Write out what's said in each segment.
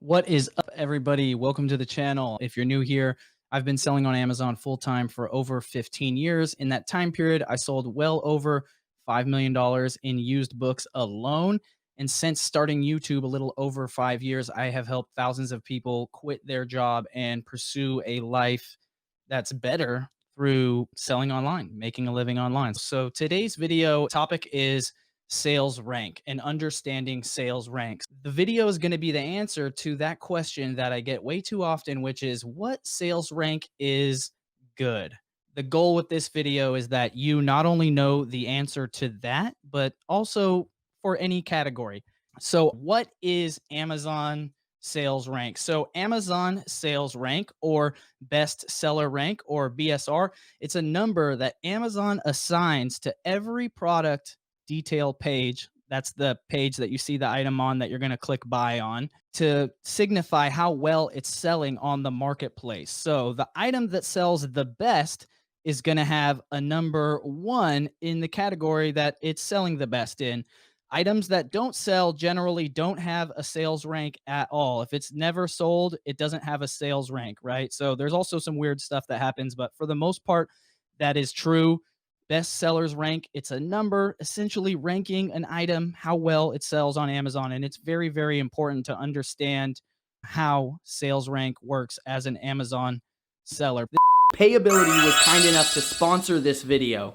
What is up, everybody? Welcome to the channel. If you're new here, I've been selling on Amazon full time for over 15 years. In that time period, I sold well over $5 million in used books alone. And since starting YouTube a little over 5 years, I have helped thousands of people quit their job and pursue a life that's better through selling online, making a living online. So today's video topic is sales rank and understanding sales ranks. The video is going to be the answer to that question that I get way too often, which is what sales rank is good? The goal with this video is that you not only know the answer to that, but also for any category. So, what is Amazon sales rank? So, Amazon sales rank or best seller rank or BSR, it's a number that Amazon assigns to every product detail page. That's the page that you see the item on that you're going to click buy on to signify how well it's selling on the marketplace. So, the item that sells the best is going to have a number one in the category that it's selling the best in. Items that don't sell generally don't have a sales rank at all. If it's never sold, it doesn't have a sales rank, right? So there's also some weird stuff that happens, but for the most part, that is true. Best sellers rank, it's a number essentially ranking an item, how well it sells on Amazon. And it's very, very important to understand how sales rank works as an Amazon seller. Payability was kind enough to sponsor this video.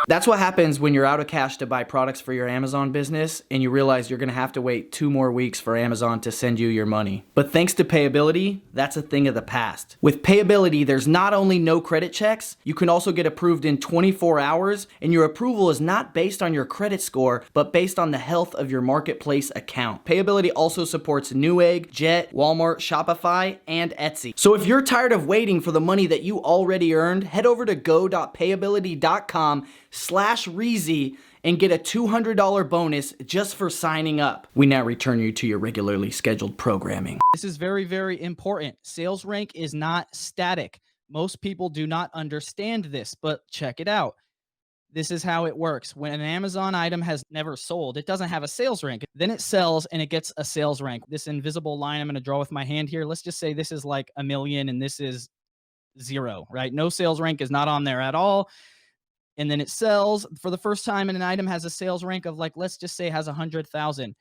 That's what happens when you're out of cash to buy products for your Amazon business and you realize you're gonna have to wait 2 more weeks for Amazon to send you your money. But thanks to Payability, that's a thing of the past. With Payability, there's not only no credit checks, you can also get approved in 24 hours, and your approval is not based on your credit score, but based on the health of your marketplace account. Payability also supports Newegg, Jet, Walmart, Shopify, and Etsy. So if you're tired of waiting for the money that you already earned, head over to go.payability.com/Reezy and get a $200 bonus just for signing up. We now return you to your regularly scheduled programming. This is very, very important. Sales rank is not static. Most people do not understand this, but check it out. This is how it works. When an Amazon item has never sold, it doesn't have a sales rank. Then it sells and it gets a sales rank. This invisible line I'm going to draw with my hand here. Let's just say this is like 1,000,000 and this is 0, right? No sales rank is not on there at all. And then it sells for the first time, and an item has a sales rank of, like, let's just say it has 100,000.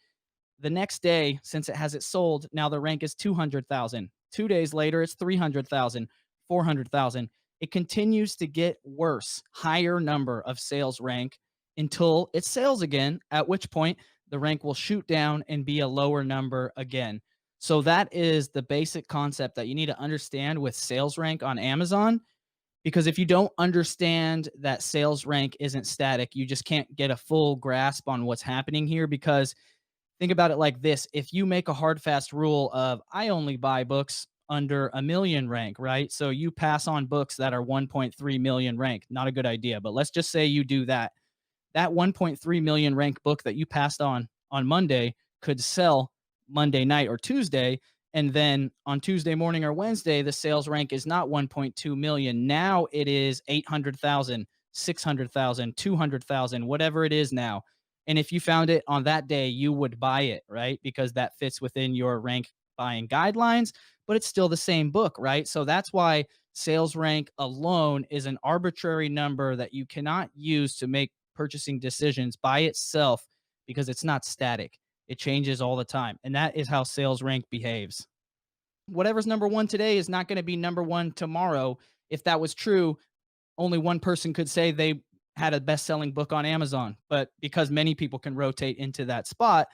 The next day, since it has it sold, now the rank is 200,000. 2 days later, it's 300,000, 400,000. It continues to get worse, higher number of sales rank until it sells again, at which point the rank will shoot down and be a lower number again. So that is the basic concept that you need to understand with sales rank on Amazon, because if you don't understand that sales rank isn't static, you just can't get a full grasp on what's happening here. Because think about it like this: if you make a hard, fast rule of I only buy books under 1,000,000 rank, right? So you pass on books that are 1.3 million rank. Not a good idea, but let's just say you do that. That 1.3 million rank book that you passed on Monday could sell Monday night or Tuesday. And then on Tuesday morning or Wednesday, the sales rank is not 1.2 million. Now it is 800,000, 600,000, 200,000, whatever it is now. And if you found it on that day, you would buy it, right? Because that fits within your rank buying guidelines, but it's still the same book, right? So that's why sales rank alone is an arbitrary number that you cannot use to make purchasing decisions by itself, because it's not static. It changes all the time. And that is how sales rank behaves. Whatever's number one today is not going to be number one tomorrow. If that was true, only one person could say they had a best-selling book on Amazon. But because many people can rotate into that spot,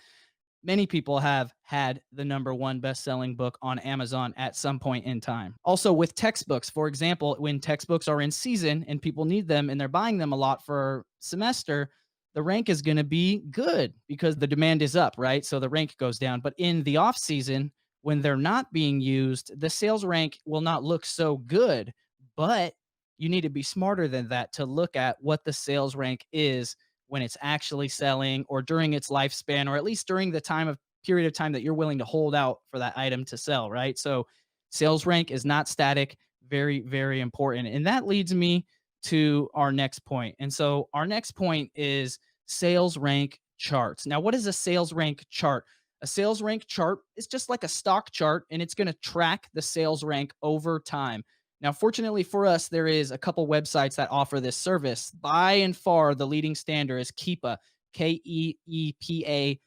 many people have had the number one best-selling book on Amazon at some point in time. Also with textbooks, for example, when textbooks are in season and people need them and they're buying them a lot for semester, the rank is going to be good because the demand is up, right? So the rank goes down. But in the off season, when they're not being used, the sales rank will not look so good. But you need to be smarter than that to look at what the sales rank is when it's actually selling, or during its lifespan, or at least during the period of time that you're willing to hold out for that item to sell, right? So sales rank is not static. Very, very important. And that leads me to our next point. And so our next point is sales rank charts. Now, what is a sales rank chart? A sales rank chart is just like a stock chart, and it's going to track the sales rank over time. Now, fortunately for us, there is a couple websites that offer this service. By and far, the leading standard is Keepa, KEEPA.com.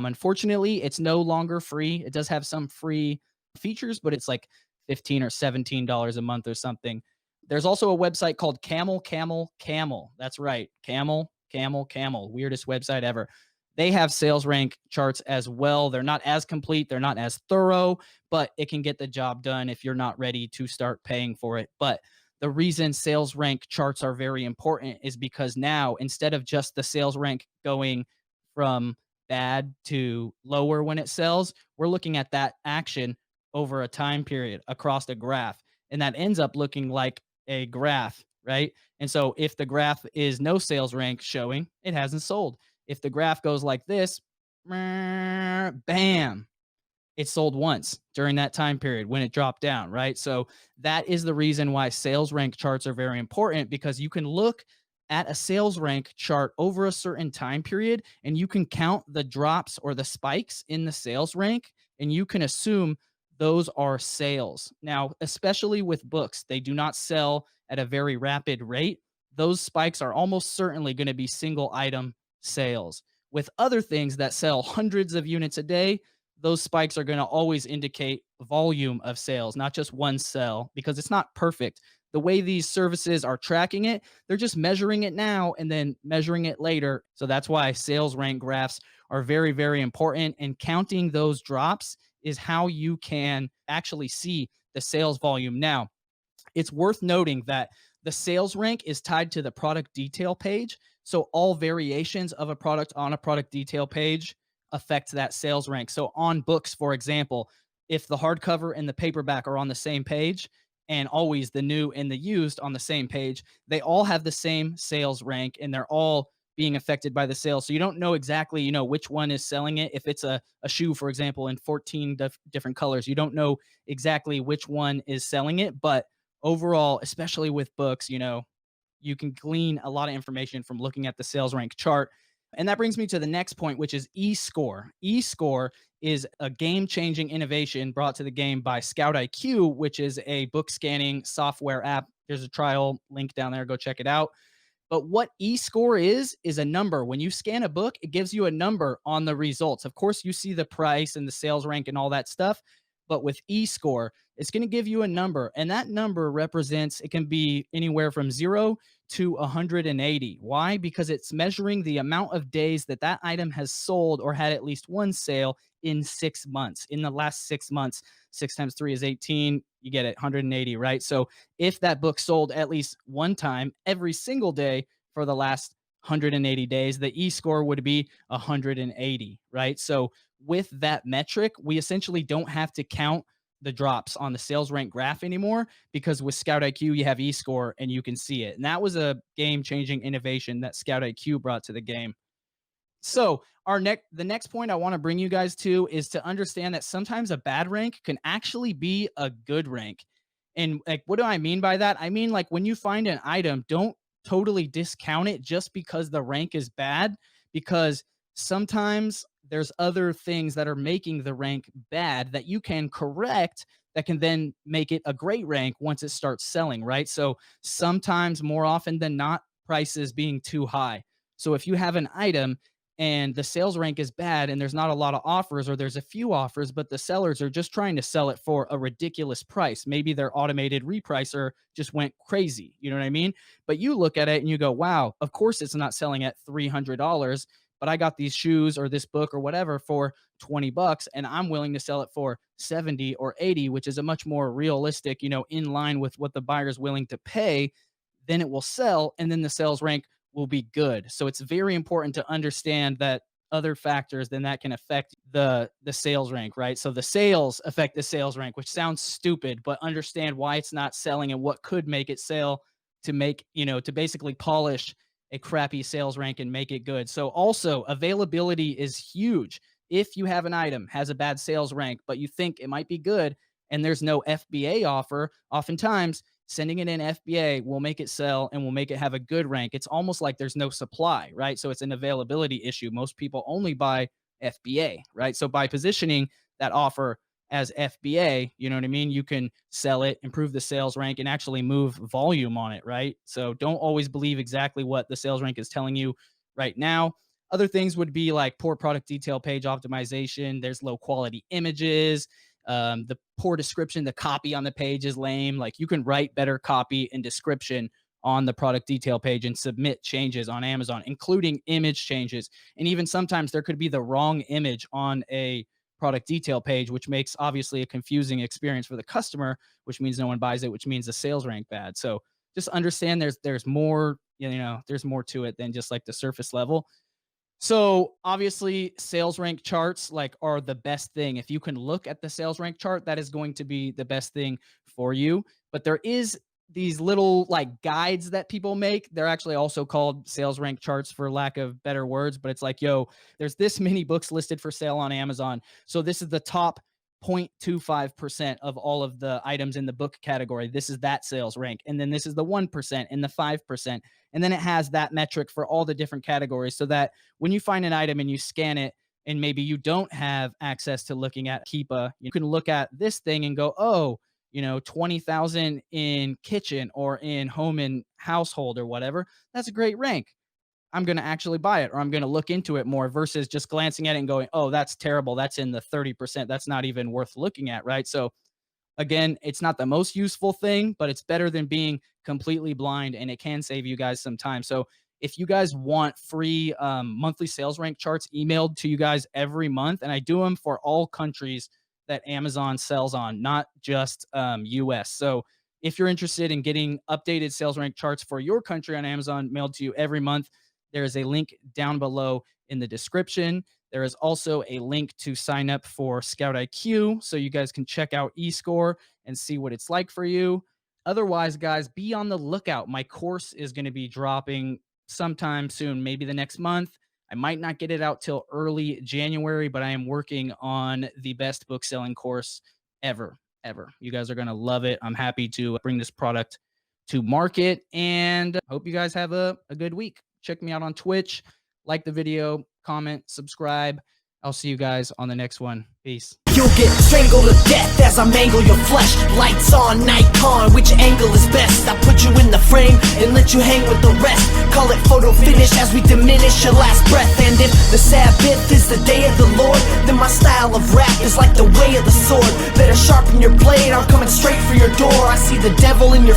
Unfortunately, it's no longer free. It does have some free features, but it's like 15 or $17 a month or something. There's also a website called Camel Camel Camel. That's right. Camel Camel Camel. Weirdest website ever. They have sales rank charts as well. They're not as complete, they're not as thorough, but it can get the job done if you're not ready to start paying for it. But the reason sales rank charts are very important is because now, instead of just the sales rank going from bad to lower when it sells, we're looking at that action over a time period across a graph. And that ends up looking like a graph, right? And so if the graph is no sales rank showing, it hasn't sold. If the graph goes like this, bam, it sold once during that time period when it dropped down, right? So that is the reason why sales rank charts are very important, because you can look at a sales rank chart over a certain time period and you can count the drops or the spikes in the sales rank, and you can assume those are sales. Now, especially with books, they do not sell at a very rapid rate. Those spikes are almost certainly going to be single item sales. With other things that sell hundreds of units a day, those spikes are going to always indicate volume of sales, not just one sell, because it's not perfect. The way these services are tracking it, they're just measuring it now and then measuring it later. So that's why sales rank graphs are very, very important. And counting those drops is how you can actually see the sales volume. Now, it's worth noting that the sales rank is tied to the product detail page. So all variations of a product on a product detail page affect that sales rank. So on books, for example, if the hardcover and the paperback are on the same page, and always the new and the used on the same page, they all have the same sales rank and they're all being affected by the sale. So you don't know exactly, which one is selling it. If it's a shoe, for example, in 14 different colors, you don't know exactly which one is selling it. But overall, especially with books, you can glean a lot of information from looking at the sales rank chart. And that brings me to the next point, which is eScore. eScore is a game changing innovation brought to the game by Scout IQ, which is a book scanning software app. There's a trial link down there. Go check it out. But what eScore is a number. When you scan a book, it gives you a number on the results. Of course, you see the price and the sales rank and all that stuff. But with eScore, it's going to give you a number. And that number represents, it can be anywhere from 0 to 180. Why? Because it's measuring the amount of days that that item has sold or had at least one sale in 6 months. In the last 6 months, 6 times 3 is 18. You get it, 180, right? So if that book sold at least one time every single day for the last 180 days, the e-score would be 180, right? So with that metric, we essentially don't have to count the drops on the sales rank graph anymore, because with Scout IQ, you have eScore and you can see it. And that was a game changing innovation that Scout IQ brought to the game. So the next point I want to bring you guys to is to understand that sometimes a bad rank can actually be a good rank. And like, what do I mean by that? I mean, like, when you find an item, don't totally discount it just because the rank is bad, because sometimes there's other things that are making the rank bad that you can correct, that can then make it a great rank once it starts selling, right? So sometimes, more often than not, prices being too high. So if you have an item and the sales rank is bad and there's not a lot of offers, or there's a few offers, but the sellers are just trying to sell it for a ridiculous price. Maybe their automated repricer just went crazy. You know what I mean? But you look at it and you go, wow, of course it's not selling at $300, but I got these shoes or this book or whatever for 20 bucks and I'm willing to sell it for 70 or 80, which is a much more realistic, in line with what the buyer's willing to pay. Then it will sell, and then the sales rank will be good. So it's very important to understand that other factors than that can affect the sales rank, right? So the sales affect the sales rank, which sounds stupid, but understand why it's not selling and what could make it sell, to make, to basically polish a crappy sales rank and make it good. So also, availability is huge. If you have an item has a bad sales rank, but you think it might be good and there's no FBA offer, oftentimes sending it in FBA will make it sell and will make it have a good rank. It's almost like there's no supply, right? So it's an availability issue. Most people only buy FBA, right? So by positioning that offer as FBA, you know what I mean? You can sell it, improve the sales rank, and actually move volume on it, right? So don't always believe exactly what the sales rank is telling you right now. Other things would be like poor product detail page optimization. There's low quality images. The poor description, the copy on the page is lame. Like you can write better copy and description on the product detail page and submit changes on Amazon, including image changes. And even sometimes there could be the wrong image on a product detail page, which makes obviously a confusing experience for the customer, which means no one buys it, which means the sales rank bad. So just understand there's more, there's more to it than just like the surface level. So obviously sales rank charts like are the best thing. If you can look at the sales rank chart, that is going to be the best thing for you. But there is these little like guides that people make. They're actually also called sales rank charts for lack of better words, but it's like, yo, there's this many books listed for sale on Amazon. So this is the top 0.25% of all of the items in the book category. This is that sales rank. And then this is the 1% and the 5%. And then it has that metric for all the different categories so that when you find an item and you scan it and maybe you don't have access to looking at Keepa, you can look at this thing and go, oh, 20,000 in kitchen or in home and household or whatever. That's a great rank. I'm going to actually buy it, or I'm going to look into it more versus just glancing at it and going, oh, that's terrible. That's in the 30%. That's not even worth looking at. Right. So again, it's not the most useful thing, but it's better than being completely blind, and it can save you guys some time. So if you guys want free monthly sales rank charts emailed to you guys every month, and I do them for all countries that Amazon sells on, not just US. So if you're interested in getting updated sales rank charts for your country on Amazon mailed to you every month, there is a link down below in the description. There is also a link to sign up for Scout IQ so you guys can check out eScore and see what it's like for you. Otherwise, guys, be on the lookout. My course is going to be dropping sometime soon, maybe the next month. I might not get it out till early January, but I am working on the best book selling course ever. You guys are going to love it. I'm happy to bring this product to market, and hope you guys have a good week. Check me out on Twitch, like the video, comment, subscribe. I'll see you guys on the next one. Peace. You'll get strangled to death as I mangle your flesh. Lights on, Nikon, which angle is best? I put you in the frame and let you hang with the rest. Call it photo finish as we diminish your last breath. And if the Sabbath is the day of the Lord, then my style of rap is like the way of the sword. Better sharpen your blade, I'm coming straight for your door. I see the devil in your